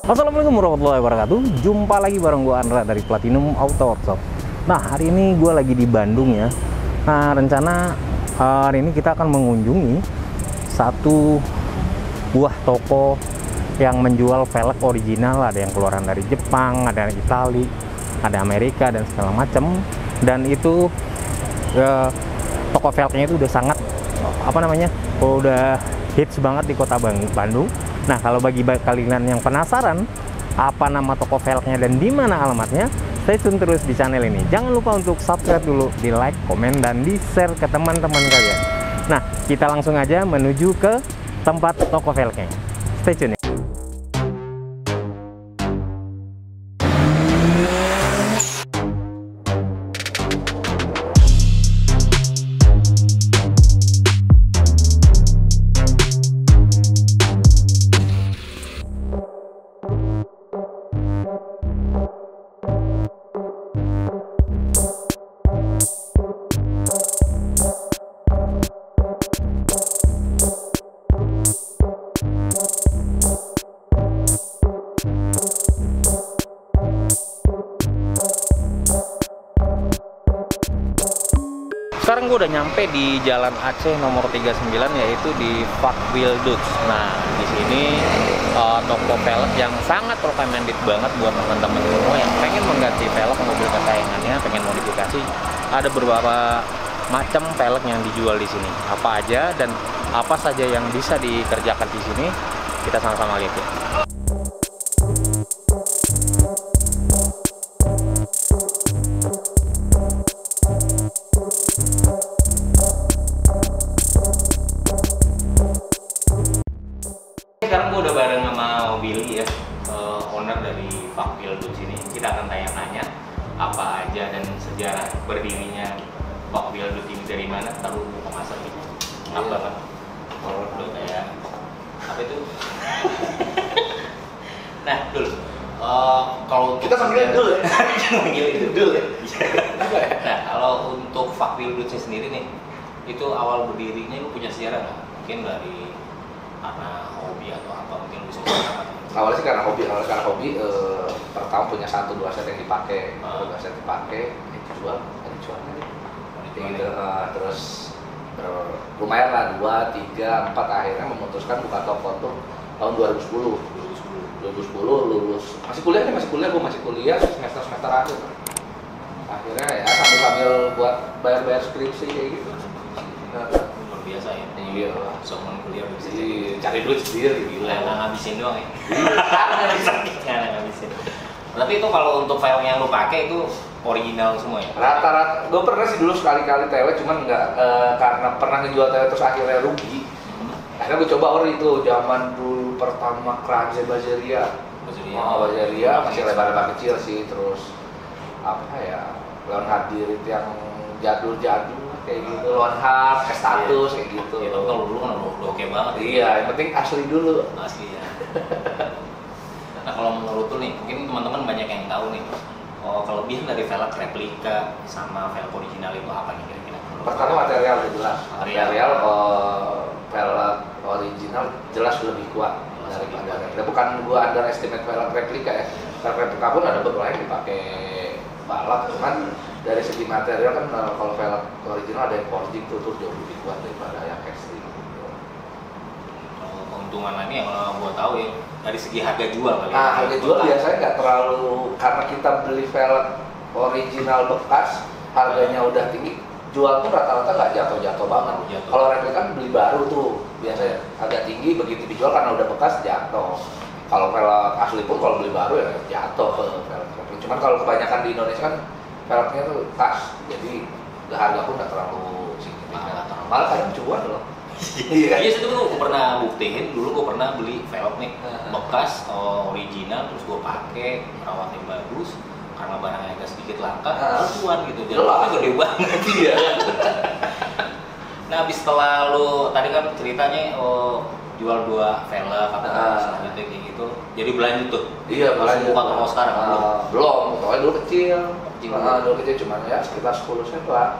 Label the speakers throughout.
Speaker 1: Assalamualaikum warahmatullahi wabarakatuh. Jumpa lagi bareng gue Andra dari Platinum Auto Workshop. Nah, hari ini gue lagi di Bandung ya. Nah, rencana hari ini kita akan mengunjungi satu buah toko yang menjual velg original. Ada yang keluaran dari Jepang, ada yang Itali, ada Amerika dan segala macam. Dan itu toko velgnya itu udah sangat udah hits banget di kota Bandung. Nah, kalau bagi kalian yang penasaran apa nama toko velgnya dan di mana alamatnya, stay tune terus di channel ini. Jangan lupa untuk subscribe dulu, di like, komen, dan di share ke teman-teman kalian. Nah, kita langsung aja menuju ke tempat toko velgnya. Stay tune ya. Sekarang gue udah nyampe di Jalan Aceh nomor 39, yaitu di Fakbil Dutch. Nah, di sini toko velg yang sangat recommended banget buat teman-teman semua yang pengen mengganti velg mobil kesayangannya, pengen modifikasi. Ada beberapa macam velg yang dijual di sini. Apa aja dan apa saja yang bisa dikerjakan di sini, kita sama-sama lihat ya. Sekarang gue udah bareng sama Billy ya, owner dari Fakbil Dutch ini. Kita akan tanya-tanya apa aja dan sejarah berdirinya Fakbil Dutch ini dari mana, taruh kemasan gitu. Apa kan? Kalau udah kayak apa itu? Nah, dulu kalau
Speaker 2: kita panggilnya dulu ya.
Speaker 1: Panggil itu dulu ya. Nah, kalau untuk Fakbil Dutch sendiri nih, itu awal berdirinya lu punya sejarah nggak? Mungkin dari karena hobi atau apa, mungkin bisa ceritakan?
Speaker 2: Awalnya sih karena hobi, pertama punya 1-2 set yang dipakai, 2 set dipakai, dijual gitu. Terus lumayan lah 2, 3, 4 akhirnya memutuskan buka toko tuh tahun 2010 lulus, masih kuliah, gue masih kuliah semester akhir. Akhirnya ya sambil buat bayar skripsi kayak gitu.
Speaker 1: Luar biasa ya.
Speaker 2: Iya,
Speaker 1: seumur kuliah bisa
Speaker 2: cari duit sendiri gitu.
Speaker 1: Nggak ngabisin doang ya. Nggak ngabisin. Tapi itu kalau untuk file yang lu pakai itu original semua ya?
Speaker 2: Rata-rata, gue pernah sih dulu sekali-kali TW, cuman nggak karena pernah ngejual TW terus akhirnya rugi. Akhirnya gue coba ori itu, zaman dulu pertama Kranze Bazeria masih lebar-lebar kecil sih, terus apa ya, Leon Hadirit yang jadul-jadul kayak gitu, Lonhard, status kayak gitu.
Speaker 1: Ya, tapi kalau dulu kan udah oke banget.
Speaker 2: Iya, yang penting asli dulu.
Speaker 1: Asli ya. Nah, kalau menurut tuh nih, mungkin teman-teman banyak yang tahu nih, kelebihan dari velg replika sama velg original itu apa nih kira-kira?
Speaker 2: Pertama material udah jelas. Material velg original jelas lebih kuat daripada replika. Bukan gua underestimate velg replika ya. Velg replika pun ada beberapa yang dipakai balap, cuman dari segi material kan kalau velg original ada yang forging tuh jauh lebih kuat daripada yang casting.
Speaker 1: Keuntungan lainnya yang gua tahu ya dari segi harga jual kali.
Speaker 2: Nah, harga jual biasanya nggak terlalu, karena kita beli velg original bekas harganya udah tinggi, jual pun rata-rata nggak jatuh banget. Kalau replika kan beli baru tuh biasanya agak tinggi, begitu dijual karena udah bekas jatuh. Kalau velg asli pun kalau beli baru ya jatuh ke velg replika. Cuman kalau kebanyakan di Indonesia kan velgnya tuh tas, jadi harga pun nggak terlalu signifikan. Malah kadang cuan loh.
Speaker 1: Iya, itu tuh gue pernah buktiin. Dulu gue pernah beli velg nih bekas original, terus gue pakai, merawatnya bagus, karena barangnya agak sedikit langka, cuan gitu. Jadi gede banget. Iya. Nah, habis setelah lu tadi kan ceritanya jual 2 velg apa selanjutnya kayak gitu, jadi berlanjut tuh.
Speaker 2: Iya, berlanjut.
Speaker 1: Bukan toko sekarang
Speaker 2: belum, tokonya dulu kecil. Dulu kecil cuma ya sekitar 10 set lah.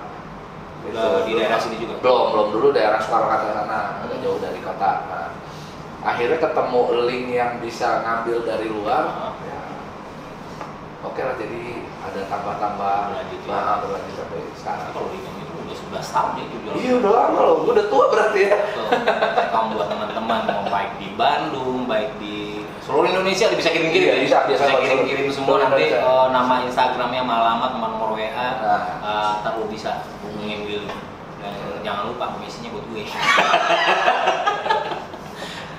Speaker 1: Di daerah sini juga?
Speaker 2: Belum dulu daerah Soekarno-Hatta sana, agak jauh dari kota. Nah, akhirnya ketemu link yang bisa ngambil dari luar. Ya, oke lah, jadi ada tambah-tambah berlanjut sampai sekarang.
Speaker 3: Kalau di itu udah 11 tahun ya itu jual.
Speaker 2: Iya udah lama loh, gue udah tua berarti ya.
Speaker 3: Kamu buat teman-teman mau baik di Bandung, baik di seluruh Indonesia bisa kirim-kirim.
Speaker 2: Iya, bisa
Speaker 3: kirim-kirim semua nanti nama Instagramnya sama alamat sama nomor WA. Ntar lu bisa hubungin Willy. Jangan lupa komisinya buat gue.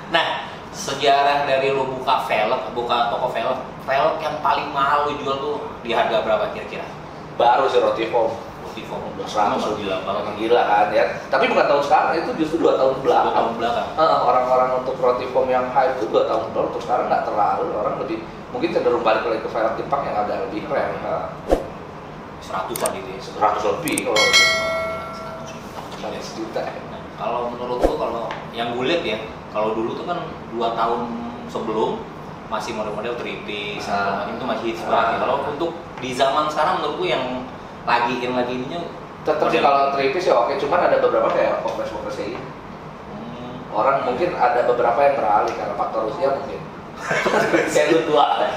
Speaker 3: Nah, sejarah dari lu buka toko velg yang paling mahal lu jual tuh di harga berapa kira-kira?
Speaker 2: Baru sih roti foam.
Speaker 3: Roti foam
Speaker 2: udah 100
Speaker 3: gila banget.
Speaker 2: Gila kan ya. Tapi bukan tahun sekarang, itu justru 2 tahun belakang.
Speaker 3: 2 tahun belakang.
Speaker 2: Orang-orang untuk roti foam yang hype itu 2 tahun belakang. Terus sekarang nggak terlalu, orang lebih mungkin cenderung balik lagi ke velg Jepang yang ada lebih keren.
Speaker 3: 100-an gitu ya.
Speaker 2: 100 lebih kalau
Speaker 3: 100
Speaker 2: juta.
Speaker 3: Nah, kalau menurut lu, kalau yang gue lihat ya, kalau dulu tuh kan 2 tahun sebelum masih model-model three-piece itu masih hits banget. Kalau untuk di zaman sekarang menurut gue yang lagi ininya
Speaker 2: tetap sih kalau three-piece ya oke, cuman ada beberapa kayak kompres ini. Orang mungkin ada beberapa yang beralih karena faktor usia mungkin. Kayak lu tua.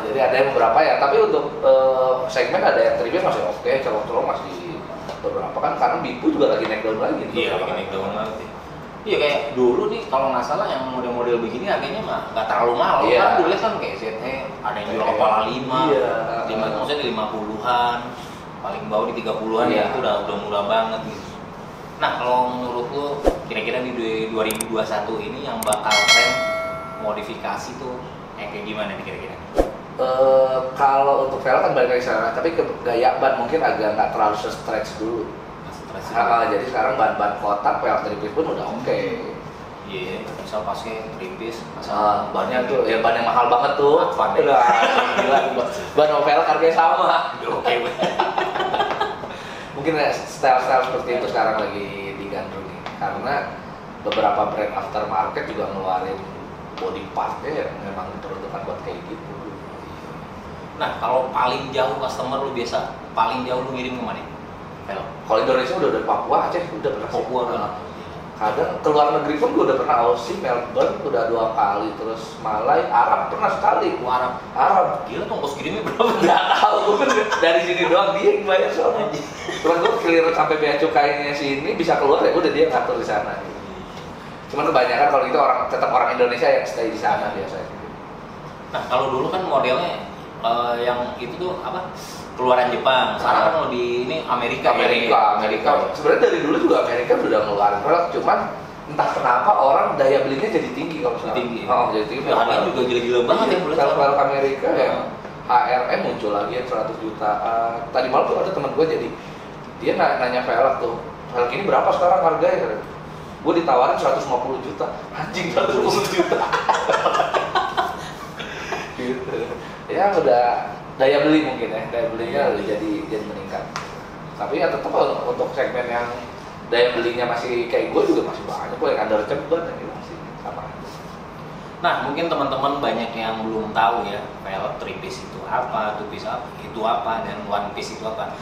Speaker 2: Jadi ada yang beberapa ya, tapi untuk segmen ada yang three-piece masih oke, colong-colong masih beberapa kan, karena Bipu juga lagi naik daun lagi.
Speaker 3: Iya, lagi naik daun lagi. Iya, kayak dulu nih kalau nggak salah yang model-model begini harganya mah nggak terlalu mahal.
Speaker 2: Iya.
Speaker 3: Kan dulu kan kayak ZT ada yang jual kepala 5,
Speaker 2: iya.
Speaker 3: 5 itu maksudnya 50-an, paling bawah di 30-an
Speaker 2: Iya.
Speaker 3: ya itu udah murah banget gitu. Nah, kalau menurut lo kira-kira di 2021 ini yang bakal tren modifikasi tuh yang kayak gimana nih kira-kira?
Speaker 2: Kalau untuk velg kan balik lagi sana, tapi ke gaya ban mungkin agak nggak terlalu stretch dulu. Jadi sekarang ban kotak velg three-piece pun udah oke.
Speaker 3: Iya, misal pakai three-piece,
Speaker 2: bannya tuh ya ban yang mahal banget tuh.
Speaker 3: Advan,
Speaker 2: udah gila, ban sama velg harganya sama.
Speaker 3: Oke.
Speaker 2: Mungkin style-style seperti itu sekarang lagi digandrungi karena beberapa brand aftermarket juga ngeluarin body partnya yang memang diperuntukkan buat kayak gitu.
Speaker 3: Nah, kalau paling jauh customer lu biasa paling jauh lu ngirim ke mana? Velg.
Speaker 2: Kalau Indonesia udah dari Papua, Aceh udah pernah.
Speaker 3: Papua udah.
Speaker 2: Kadang ke luar negeri pun gue udah pernah, Aussie, Melbourne udah 2 kali, terus Malai, Arab pernah sekali. Arab.
Speaker 3: Gila tuh ongkos kirimnya berapa?
Speaker 2: Nggak tahu, gue kan dari sini doang dia yang bayar soalnya. Cuman gue clear sampai bea cukainya sini bisa keluar ya udah dia ngatur di sana. Cuman kebanyakan kalau itu tetap orang Indonesia yang stay di sana biasanya.
Speaker 3: Nah, kalau dulu kan modelnya yang itu tuh apa? Keluaran Jepang. Sekarang kan lebih ini Amerika.
Speaker 2: Sebenarnya dari dulu juga Amerika udah ngeluarin velg, cuman entah kenapa orang daya belinya jadi tinggi kalau sekarang.
Speaker 3: Tinggi.
Speaker 2: Jadi tinggi.
Speaker 3: Harganya juga gila-gila banget ya.
Speaker 2: Velg Amerika yang HRM muncul lagi yang 100 jutaan. Tadi malam tuh ada teman gue jadi dia nanya velg tuh. Velg ini berapa sekarang harganya? Gue ditawarin 150 juta. Anjing 150 juta. Gitu. Ya udah daya beli mungkin ya, daya belinya jadi meningkat. Tapi ya tetap untuk segmen yang daya belinya masih kayak gue juga masih banyak kok yang under ceban ya, masih sama.
Speaker 3: Nah, mungkin teman-teman banyak yang belum tahu ya, velg three-piece itu apa, two-piece itu apa, dan one-piece itu apa.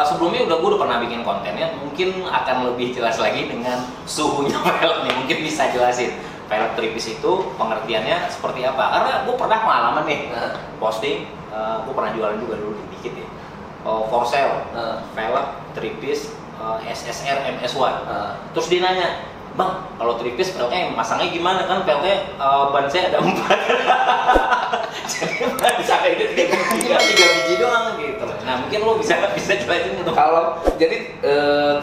Speaker 3: Sebelumnya gue udah pernah bikin kontennya, mungkin akan lebih jelas lagi dengan suhunya velg nih, mungkin bisa jelasin. Velg three-piece itu pengertiannya seperti apa? Karena gue pernah pengalaman nih, posting, gue pernah jualan juga dulu dikit ya. For sale, velg three-piece SSR MS1. Terus dia nanya, Bang, kalau three-piece velgnya masangnya gimana? Kan velgnya ban saya ada 4. Jadi bisa kayak gitu, 3 biji doang gitu. Nah, mungkin lo bisa jelasin untuk
Speaker 2: kalau jadi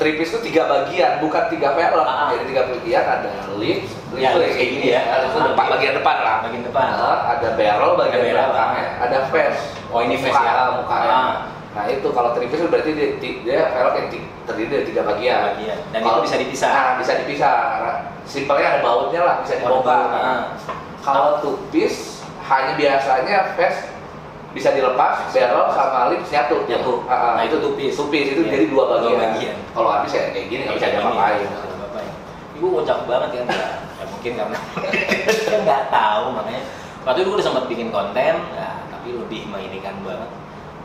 Speaker 2: three-piece itu 3 bagian, bukan 3 velg. Jadi 3 bagian, ada lip
Speaker 3: ya, kayak gini ya.
Speaker 2: Itu bagian depan lah.
Speaker 3: Bagian depan.
Speaker 2: Ada barrel bagian belakangnya, ada face.
Speaker 3: Oh, ini face ya.
Speaker 2: Mukanya. Nah itu kalau three-piece berarti dia velg yang terdiri dari 3 bagian.
Speaker 3: Dan itu bisa dipisah.
Speaker 2: Nah, bisa dipisah. Simpelnya ada bautnya lah, bisa dibongkar. Kalau two-piece hanya biasanya face bisa dilepas, barrel sama lip nyatu.
Speaker 3: Nah itu two-piece.
Speaker 2: Two-piece itu jadi 2 bagian. Kalau habis ya kayak gini nggak bisa diapa-apain.
Speaker 3: Ibu kocak banget kan? Ya mungkin karena dia nggak tahu, makanya waktu itu gue udah sempat bikin konten, tapi lebih menginikan banget.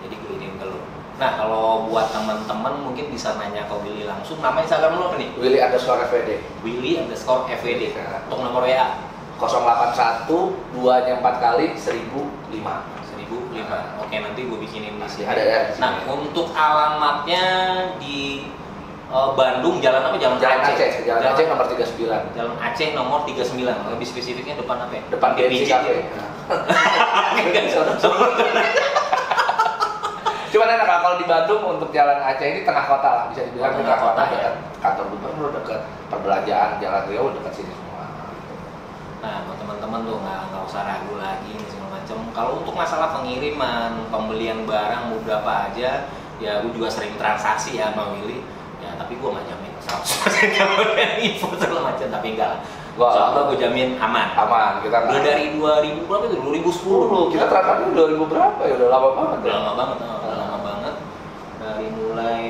Speaker 3: Jadi gue ingin ke lu. Nah, kalau buat teman-teman mungkin bisa nanya ke Willy langsung. Nama Instagram lo apa nih?
Speaker 2: Willy_FWD.
Speaker 3: Willy_FWD.
Speaker 2: Ya.
Speaker 3: Untuk nomor WA
Speaker 2: 081 2-nya 4 kali 1005.
Speaker 3: 1005. Oke, nanti gue bikinin di sini.
Speaker 2: Ada ya.
Speaker 3: Nah, untuk alamatnya di Bandung, jalan apa? Jalan
Speaker 2: Aceh. Jalan Aceh nomor 39.
Speaker 3: Jalan Aceh nomor 39. Lebih spesifiknya depan apa ya?
Speaker 2: Depan BNC Cafe. Cuman enak kalau di Bandung untuk Jalan Aceh ini tengah kota lah, bisa dibilang tengah kota, dekat kantor gubernur, dekat perbelanjaan, Jalan Riau, dekat sini semua.
Speaker 3: Nah, buat teman-teman tuh nggak usah ragu lagi nih segala macam. Kalau untuk masalah pengiriman, pembelian barang mudah apa aja, ya gue juga sering transaksi ya sama Willy. Ya, tapi gue nggak jamin 100% kemudian info segala macam, tapi enggak lah. Soalnya gue jamin aman.
Speaker 2: Aman, kita
Speaker 3: udah dari 2000 berapa itu? 2010.
Speaker 2: Kita transaksi 2000 berapa ya? Udah lama banget.
Speaker 3: Udah lama banget, lama banget. Dari mulai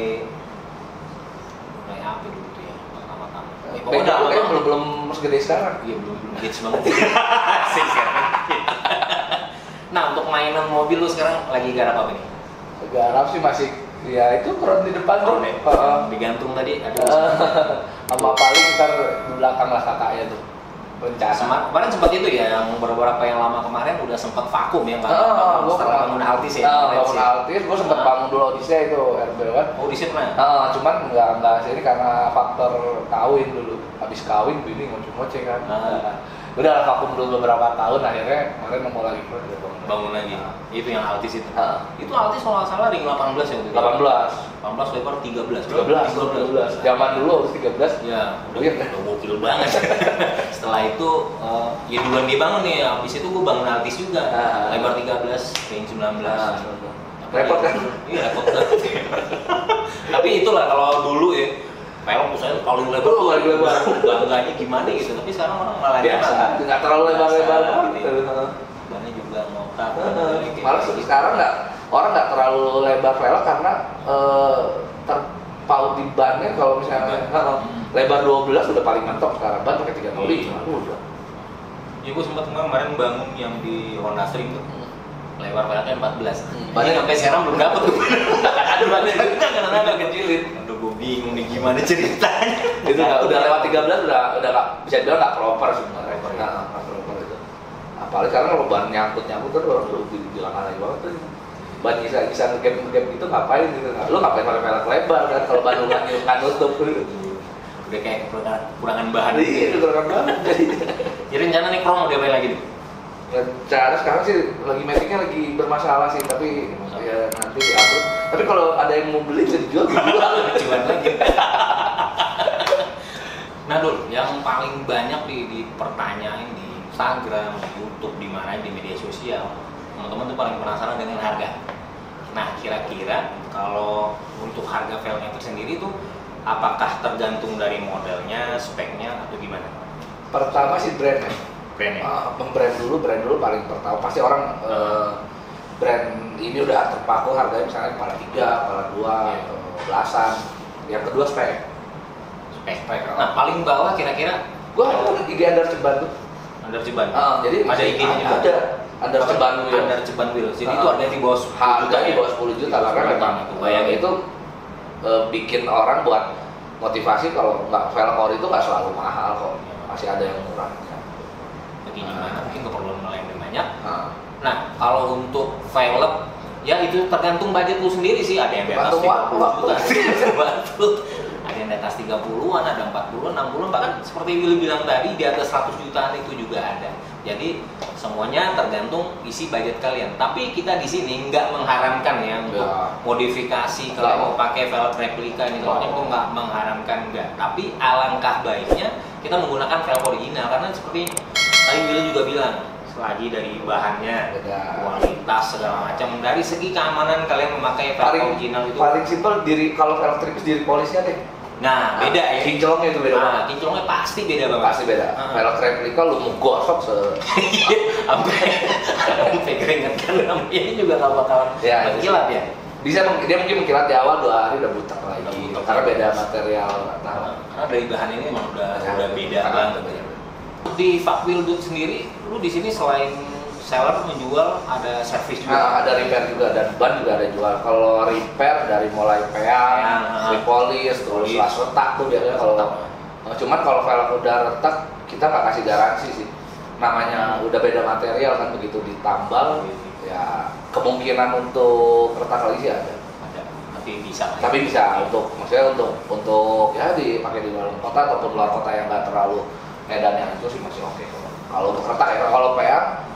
Speaker 3: apa dulu tuh ya? Pertama-tama.
Speaker 2: Pokoknya belum segede sekarang.
Speaker 3: Iya, belum hits banget. Asik sekarang. Nah, untuk mainan mobil lu sekarang lagi garap apa nih?
Speaker 2: Garap sih masih ya itu kron di depan tuh.
Speaker 3: Digantung tadi ada
Speaker 2: sama paling ntar di belakang lah kakaknya tuh rencana.
Speaker 3: Kemarin sempat itu ya, yang beberapa yang lama kemarin udah sempat vakum ya, setelah bangun Altis ya.
Speaker 2: Bangun Altis, gue sempat bangun dulu Odyssey itu RB1.
Speaker 3: Odyssey pernah?
Speaker 2: Cuman nggak sini karena faktor kawin dulu. Habis kawin bini ngoceh-ngoceh kan. Udah vakum dulu beberapa tahun, akhirnya kemarin mau lagi
Speaker 3: bangun lagi. Itu yang Altis itu. Itu Altis kalau nggak salah ring 18 ya. 18 lebar 13.
Speaker 2: Zaman dulu harus 13.
Speaker 3: Ya, udah gokil banget. Setelah itu ya duluan dia bangun nih, habis itu gue bangun Altis juga. Lebar 13, ring 19.
Speaker 2: Repot kan?
Speaker 3: Iya, repot banget. Tapi itulah kalau dulu ya, pelok misalnya paling lebar tuh bangganya gimana gitu. Tapi sekarang orang malah
Speaker 2: biasa, nggak terlalu lebar-lebar banget.
Speaker 3: Bannya juga ngotak.
Speaker 2: Malah sekarang orang nggak terlalu lebar velg karena terpaut di bannya. Kalau misalnya lebar 12 udah paling mentok sekarang, ban pakai 3 kali.
Speaker 3: Ya gue sempat kemarin bangun yang di Honda Stream tuh, lebar velgnya 14.
Speaker 2: Bannya
Speaker 3: sampai sekarang belum dapet tuh. Ada bannya
Speaker 2: karena agak kecilin.
Speaker 3: Aduh, gue bingung nih gimana ceritanya.
Speaker 2: Itu udah lewat 13 udah nggak bisa dibilang nggak proper sebenarnya. Nggak proper itu. Apalagi karena kalau ban nyangkut kan orang udah bilang aneh banget tuh. Ban bisa ngegap gitu ngapain gitu? Lo ngapain pakai velg lebar kan kalau ban lu nggak nutup gitu.
Speaker 3: Udah kayak kekurangan bahan.
Speaker 2: Iya, kekurangan bahan.
Speaker 3: Jadi rencana nih Krom udah balik lagi nih.
Speaker 2: Rencana sekarang sih lagi metiknya lagi bermasalah sih, tapi ya nanti diatur. Tapi kalau ada yang mau beli bisa dijual
Speaker 3: cuan lagi. Nah Dul, yang paling banyak dipertanyain di Instagram, di YouTube, di mana di media sosial, teman-teman tuh paling penasaran dengan harga. Nah kira-kira kalau untuk harga velgnya tersendiri tuh apakah tergantung dari modelnya, speknya atau gimana?
Speaker 2: Pertama sih brandnya. Brand dulu paling pertama pasti orang brand ini udah terpaku harganya misalnya kepala 3, kepala 2, atau belasan. Yang kedua spek.
Speaker 3: Nah paling bawah kira-kira
Speaker 2: gua ada IG Andar Ceban tuh.
Speaker 3: Andar Ceban.
Speaker 2: Jadi
Speaker 3: ada IG-nya juga.
Speaker 2: Ada Andar Ceban Wheel.
Speaker 3: Andar Ceban Wheel. Jadi itu harganya di bawah 10 juta.
Speaker 2: Harganya di bawah 10 juta karena memang itu bikin orang buat motivasi kalau nggak velg ori itu nggak selalu mahal kok. Masih ada yang murah.
Speaker 3: Gimana mungkin keperluan yang banyak. Nah kalau untuk velg ya itu tergantung budget lu sendiri sih, ada yang di atas 30 juta, ada yang di atas 30-an, ada 40-an, 60-an, bahkan seperti Willy bilang tadi di atas 100 jutaan itu juga ada. Jadi semuanya tergantung isi budget kalian. Tapi kita di sini nggak mengharamkan ya untuk modifikasi kalau mau pakai velg replika ini, soalnya itu nggak mengharamkan nggak. Tapi alangkah baiknya kita menggunakan velg original karena seperti tadi Willy juga bilang, selagi dari bahannya, kualitas segala macam, dari segi keamanan kalian memakai velg original itu
Speaker 2: paling simpel kalau velg tripis diri polisnya deh.
Speaker 3: Nah, beda ya.
Speaker 2: Kinclongnya itu beda banget.
Speaker 3: Kinclongnya pasti beda banget.
Speaker 2: Pasti beda. Velg replika lu mau gosok
Speaker 3: sampai keringet kan ini juga nggak bakalan mengkilat ya.
Speaker 2: Dia mungkin mengkilat di awal 2 hari udah butek lagi. Karena beda material.
Speaker 3: Karena dari bahan ini emang udah beda banget. Di Fak Wheel Dude sendiri, lu di sini selain seller menjual ada servis juga.
Speaker 2: Nah, ada repair juga dan ban juga ada jual. Kalau repair dari mulai peang, repolis, terus las retak tuh biasanya kalau. Cuman kalau velg udah retak kita nggak kasih garansi sih. Namanya udah beda material kan, begitu ditambal ya kemungkinan untuk retak lagi sih ada.
Speaker 3: Tapi bisa.
Speaker 2: Tapi bisa maksudnya untuk ya dipakai di dalam kota ataupun luar kota yang nggak terlalu medannya hancur sih masih oke. Kalau untuk retak ya, kalau peang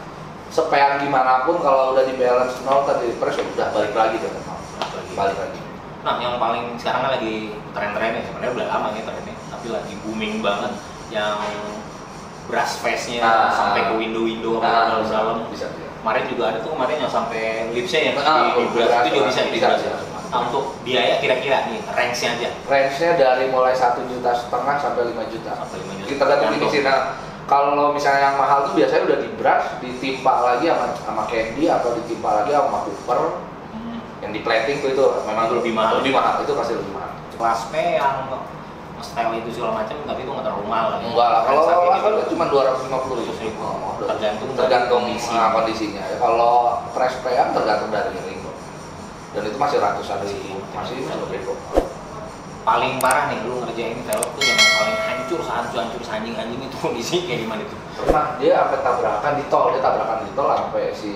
Speaker 2: sepeang gimana pun kalau udah di balance nol tadi press ya udah balik lagi tuh balik lagi.
Speaker 3: Nah yang paling sekarang kan lagi tren-trennya sebenarnya udah lama nih trennya, tapi lagi booming banget yang brush face-nya sampai ke window dalam. Bisa. Kemarin juga ada tuh yang sampai lipsnya yang di brush itu juga bisa. Nah, untuk biaya kira-kira nih range-nya aja.
Speaker 2: Range-nya dari mulai 1,5 juta sampai 5 juta. Kita gantung ini sih. Nah, kalau misalnya yang mahal tuh biasanya udah di brush, ditimpa lagi sama candy atau ditimpa lagi sama Cooper. Yang di plating tuh itu memang
Speaker 3: lebih mahal.
Speaker 2: Lebih mahal, itu pasti lebih mahal.
Speaker 3: Kelas P yang style itu segala macam, tapi itu nggak terlalu mahal.
Speaker 2: Enggak lah, kalau kelas P cuma 250.000. Tergantung kondisinya. Ya, kalau crash peang tergantung dari ring. Dan itu masih ratusan ribu, masih lebih kok.
Speaker 3: Paling parah nih lu ngerjain velg tuh yang paling hancur anjing itu kondisi kayak gimana itu?
Speaker 2: Pernah dia sampai tabrakan di tol sampai si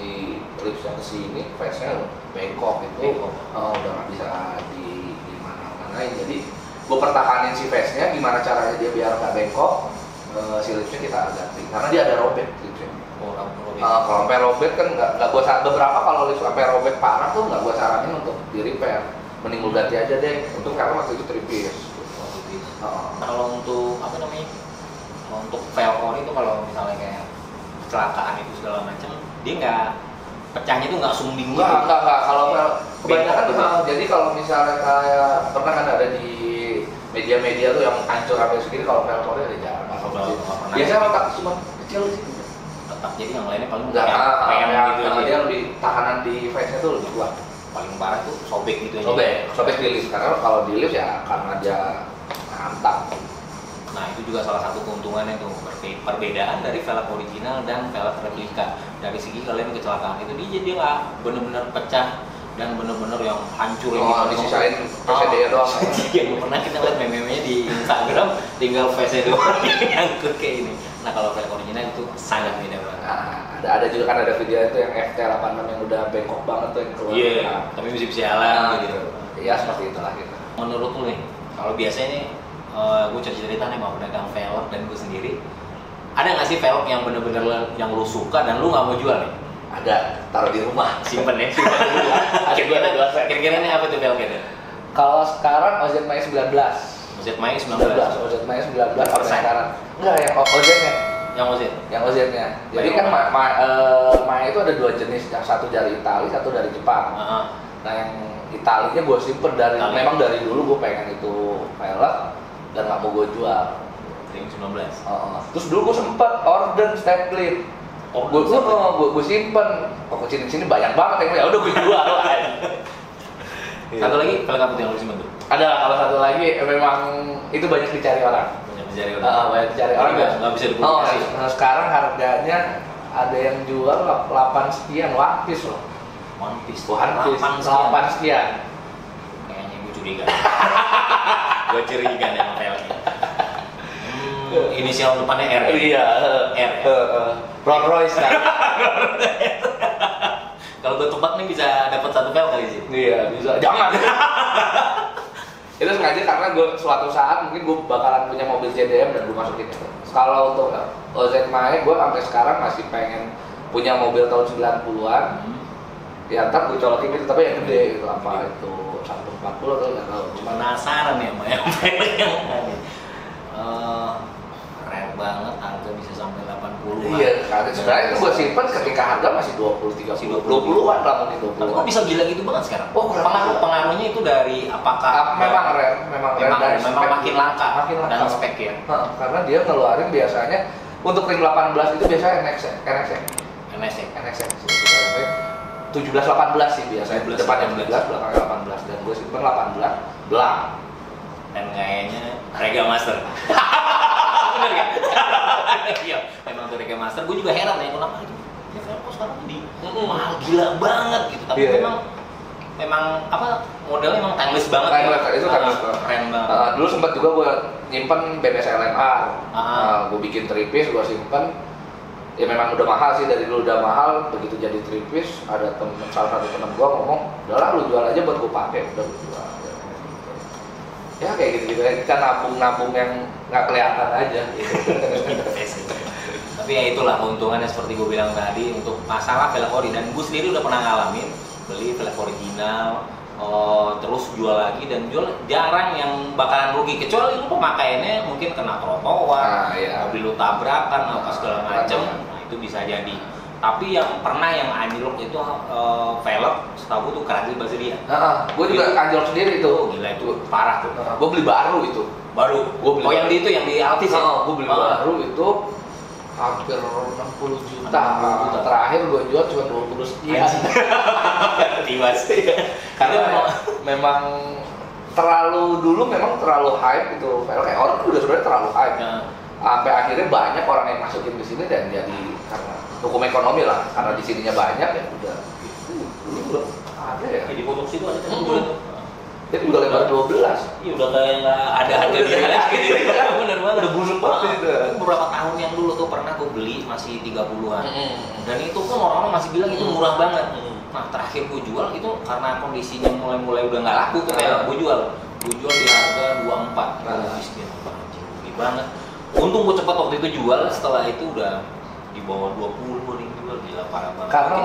Speaker 2: lipsnya ke sini, face-nya bengkok itu. Udah nggak bisa di mana-manain. Jadi gue pertahanin si face-nya, gimana caranya dia biar nggak bengkok, si lipsnya kita ganti karena dia ada robek lipsnya. Kalau sampai robek kan nggak gue beberapa kalau lips sampai robek parah tuh nggak gue saranin untuk di repair, mending lu ganti aja deh. Untuk karena waktu itu tripis.
Speaker 3: Kalau untuk apa namanya? Untuk velg ori itu kalau misalnya kayak kecelakaan itu segala macam, dia nggak pecahnya itu nggak sumbing gitu.
Speaker 2: Nggak. Kalau kebanyakan tuh jadi kalau misalnya kayak pernah kan ada di media-media tuh yang hancur sampai segini, kalau velg ori ada jarang. Biasanya otak cuma kecil sih.
Speaker 3: Jadi yang lainnya paling
Speaker 2: enggak
Speaker 3: kayak gitu aja.
Speaker 2: Dia lebih tahanan di face-nya tuh lebih kuat.
Speaker 3: Paling parah tuh sobek gitu aja.
Speaker 2: Sobek di lift. Karena kalau di lift ya karena dia hantam.
Speaker 3: Nah itu juga salah satu keuntungannya tuh, perbedaan dari velg original dan velg replika. Dari segi kalian kecelakaan itu dia nggak bener-bener pecah dan bener-bener yang hancur
Speaker 2: yang disisain VCD doang.
Speaker 3: Yang pernah kita lihat meme-nya di Instagram tinggal VCD doang yang kayak ini. Nah kalau velg original itu sangat beda banget.
Speaker 2: Ada juga kan ada video itu yang FT86 yang udah bengkok banget tuh yang keluar.
Speaker 3: Iya, tapi bisa jalan gitu.
Speaker 2: Iya seperti itulah gitu.
Speaker 3: Menurut lu nih, kalau biasanya nih gue cerita nih sama pedagang velg dan gue sendiri, ada nggak sih velg yang bener-bener yang lu suka dan lu nggak mau jual nih?
Speaker 2: Ada, taruh di rumah.
Speaker 3: Simpen ya. Kira-kira nih apa tuh velgnya?
Speaker 2: Kalau sekarang OZ Maya 19.
Speaker 3: OZ Maya 19.
Speaker 2: OZ Maya 19 sampai sekarang. Enggak, yang OZ-nya. Yang OZ-nya. Jadi kan Maya itu ada dua jenis, yang satu dari Itali, satu dari Jepang. Nah yang Italinya gue simpen memang dari dulu gue pengen itu velg dan nggak mau gue jual.
Speaker 3: Ring 19.
Speaker 2: Terus dulu gue sempet order stapler. Gue simpen. Kok sini banyak banget ya udah gue jual.
Speaker 3: Satu lagi velg apa tuh yang lu simpen tuh?
Speaker 2: Ada, kalau satu lagi memang itu banyak dicari orang. Banyak dicari orang.
Speaker 3: Nggak bisa dipublikasi.
Speaker 2: Nah, sekarang harganya ada yang jual 8 sekian, One Piece loh.
Speaker 3: One Piece.
Speaker 2: 8 sekian.
Speaker 3: Kayaknya gue curiga. Gue curiga dengan velgnya. Inisial depannya R.
Speaker 2: Iya.
Speaker 3: R.
Speaker 2: Rolls Royce kan.
Speaker 3: Kalau gue tebak nih bisa dapat satu velg kali sih.
Speaker 2: Iya, bisa. Jangan. Itu sengaja karena gue suatu saat mungkin gue bakalan punya mobil CDM dan gue masukin itu. Kalau untuk OZ Maya gue sampai sekarang masih pengen punya mobil tahun 90-an. Ya ntar gue colokin itu, tapi yang gede itu apa itu 140 atau nggak tahu.
Speaker 3: Penasaran ya sama yang yang keren banget, harga bisa sampai 80-an.
Speaker 2: Iya, sebenarnya itu gue simpen ketika harga masih 20-30-an lah mungkin 20-an.
Speaker 3: Tapi kok bisa gila gitu banget sekarang? Pengaruhnya itu dari apakah
Speaker 2: memang
Speaker 3: makin langka dan spek ya?
Speaker 2: Karena dia ngeluarin biasanya untuk ring 18 itu biasanya NXX 17-18 sih biasanya, depannya 17, belakangnya 18 dan gue simpen 18 belang.
Speaker 3: Dan kayaknya Rega Master. Bener gak? Iya, memang tuh Rega Master. Gue juga heran ya kenapa itu ya velg kok sekarang jadi mahal gila banget gitu. Tapi memang apa modelnya emang timeless banget.
Speaker 2: Timeless, itu timeless banget.
Speaker 3: Keren banget.
Speaker 2: Dulu sempat juga gue nyimpen BBS LMR. Gue bikin 3 piece, gue simpen. Ya memang udah mahal sih, dari dulu udah mahal. Begitu jadi 3 piece, ada salah satu teman gue ngomong, udahlah lu jual aja buat gue pakai, udah gue jual. Ya kayak gitu-gitu, kita nabung-nabung yang nggak kelihatan aja. Gitu.
Speaker 3: Tapi ya itulah keuntungannya seperti gue bilang tadi untuk masalah velg ori, dan gue sendiri udah pernah ngalamin beli velg original, terus jual lagi, dan jual jarang yang bakalan rugi, kecuali lu pemakaiannya mungkin kena trotoar, mobil lu tabrakan apa segala macem, nah itu bisa jadi. Tapi yang pernah yang anjlok itu velg, setahu tuh Kranze Bazeria.
Speaker 2: Gue juga anjlok sendiri itu.
Speaker 3: Gila itu parah tuh.
Speaker 2: Gue beli baru itu.
Speaker 3: Baru.
Speaker 2: Gue beli
Speaker 3: yang di itu yang di Altis ya.
Speaker 2: Gue beli baru itu hampir 60 juta. Terakhir gue jual cuma 20 sekian.
Speaker 3: Tiwas.
Speaker 2: Karena memang dulu memang terlalu hype itu velg. Kayak orang udah sebenarnya terlalu hype. Sampai akhirnya banyak orang yang masukin ke sini, dan jadi karena hukum ekonomi lah, karena di sininya banyak ya udah. Dulu ada ya.
Speaker 3: Di pojok situ ada kan.
Speaker 2: Itu juga lebar 12.
Speaker 3: Iya udah kayak nggak ada harga diri lagi. Bener banget.
Speaker 2: Udah busuk banget itu.
Speaker 3: Beberapa tahun yang dulu tuh pernah gue beli masih 30-an. Dan itu pun orang-orang masih bilang itu murah banget. Nah terakhir gue jual itu karena kondisinya mulai udah nggak laku tuh kayak gue jual di harga 24. Miskin banget. Untung gue cepet waktu itu jual, setelah itu udah di bawah 20 nih jual, gila parah banget.
Speaker 2: Karena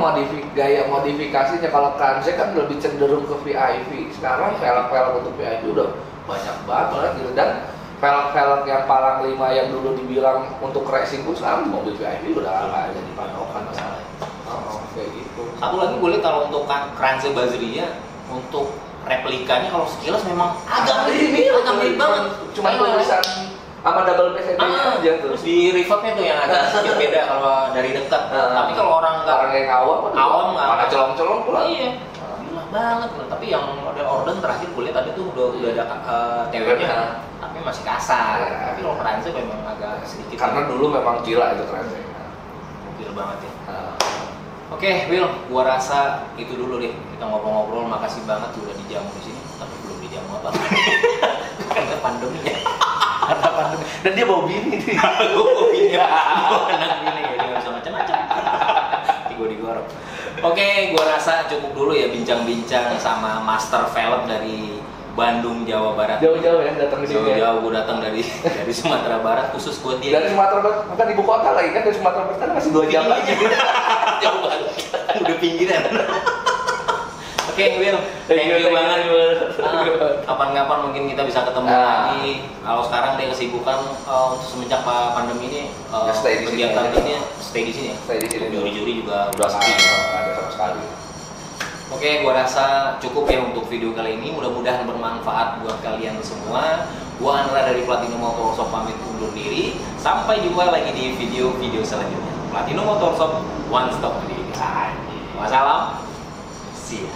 Speaker 2: gaya modifikasinya, kalau Kranze kan lebih cenderung ke VIP. Sekarang velg-velg untuk VIP udah banyak banget gitu, dan velg-velg yang Palang 5 yang dulu dibilang untuk racing pun sekarang mobil VIP udah nggak jadi patokan masalah. Kayak gitu.
Speaker 3: Satu lagi boleh kalau untuk Kranze Bazeria, untuk replikanya kalau sekilas memang agak mirip banget.
Speaker 2: Cuma tulisan sama double PCB aja tuh.
Speaker 3: Terus di reverb-nya tuh yang agak sedikit beda kalau dari dekat. Tapi kalau orang
Speaker 2: yang awam
Speaker 3: nggak
Speaker 2: mana colong-colong pula.
Speaker 3: Iya. Gila banget loh. Tapi yang model Orden terakhir kuliah tadi tuh udah ada TW-nya, tapi masih kasar. Tapi kalau Kranze memang agak sedikit.
Speaker 2: Karena dulu memang gila itu Kranze.
Speaker 3: Gila banget ya. Oke, Will, gua rasa itu dulu deh. Kita ngobrol-ngobrol, makasih banget udah dijamu di sini. Tapi belum dijamu apa? Karena pandemi ya. Karena pandemi. Dan dia bawa bini nih. Gue bawa bini. Gue anak bini ya, dia nggak bisa macam-macam. Gue digorok. Oke, gue rasa cukup dulu ya bincang-bincang sama Master Velg dari Bandung, Jawa Barat.
Speaker 2: Jauh-jauh ya datang ke sini.
Speaker 3: Jauh-jauh gue datang dari Sumatera Barat khusus buat dia.
Speaker 2: Dari Sumatera Barat, bukan ibu kota lagi kan, dari Sumatera Barat kan masih 2 jam lagi.
Speaker 3: Jauh banget. Udah pinggiran. Oke, Will, thank you banget. Kapan-kapan mungkin kita bisa ketemu lagi. Kalau sekarang dia kesibukan untuk semenjak pandemi ini, kegiatan ini stay di sini ya.
Speaker 2: Stay di sini.
Speaker 3: Juri-juri juga udah sepi.
Speaker 2: Nggak ada sama sekali.
Speaker 3: Oke, gua rasa cukup ya untuk video kali ini. Mudah-mudahan bermanfaat buat kalian semua. Gua Andra dari Platinum Motor Shop pamit undur diri. Sampai jumpa lagi di video-video selanjutnya. Platinum Motor Shop, one stop di. Wassalam. See ya.